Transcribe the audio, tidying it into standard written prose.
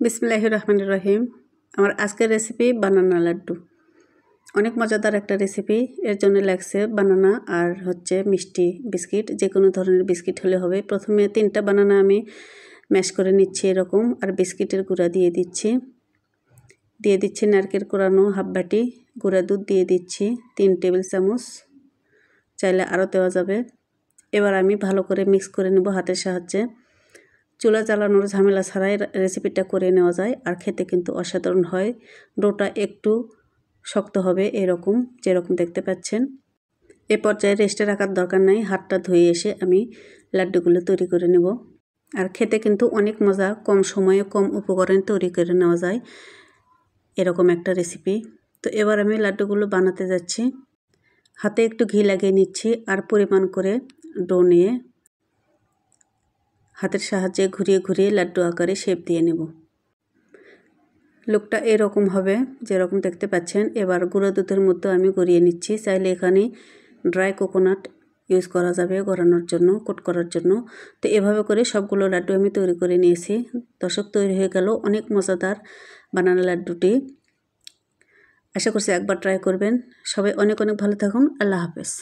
বিসমিল্লাহির রহমানির রহিম। আমার আজকের রেসিপি বানানা লাড্ডু। অনেক মজাদার একটা রেসিপি। এর জন্য লাগছে বানানা আর হচ্ছে মিষ্টি বিস্কিট, যে কোনো ধরনের বিস্কিট হলে হবে। প্রথমে 3টা বানানা আমি ম্যাশ করে নিচ্ছি এরকম, আর বিস্কিটের গুঁড়া দিয়ে দিচ্ছি নারকেল কোরানো হাফ বাটি, গুঁড়া দুধ দিয়ে দিচ্ছি 3 টেবিল চামচ, চাইলে আরও দেওয়া যাবে। এবার আমি ভালো করে মিক্স করে নেব হাতের সাহায্যে। চুলা জ্বালানোর ঝামেলা ছাড়াই রেসিপিটা করে নেওয়া যায়, আর খেতে কিন্তু অসাধারণ হয়। ডোটা একটু শক্ত হবে, এরকম যেরকম দেখতে পাচ্ছেন। এ পর্যায়ে রেস্টে রাখার দরকার নাই, হাতটা ধুয়ে এসে আমি লাড্ডুগুলো তৈরি করে নেব। আর খেতে কিন্তু অনেক মজা, কম সময়ে কম উপকরণ তৈরি করে নেওয়া যায় এরকম একটা রেসিপি। তো এবার আমি লাড্ডুগুলো বানাতে যাচ্ছি। হাতে একটু ঘি লাগিয়ে নিচ্ছি, আর পরিমাণ করে ডো নিয়ে হাতের সাহায্যে ঘুরিয়ে ঘুরিয়ে লাড্ডু আকারে শেপ দিয়ে নেব। লুকটা এরকম হবে যেরকম দেখতে পাচ্ছেন। এবার গুঁড়ো দুধের মধ্যে আমি গড়িয়ে নিচ্ছি। চাইলে এখানে ড্রাই কোকোনাট ইউজ করা যাবে গড়ানোর জন্য, কোট করার জন্য। তো এভাবে করে সবগুলো লাড্ডু আমি তৈরি করে নিয়েছি। দর্শক, তৈরি হয়ে গেল অনেক মজাদার বানানা লাড্ডুটি। আশা করছি একবার ট্রাই করবেন। সবাই অনেক অনেক ভালো থাকুন। আল্লাহ হাফেজ।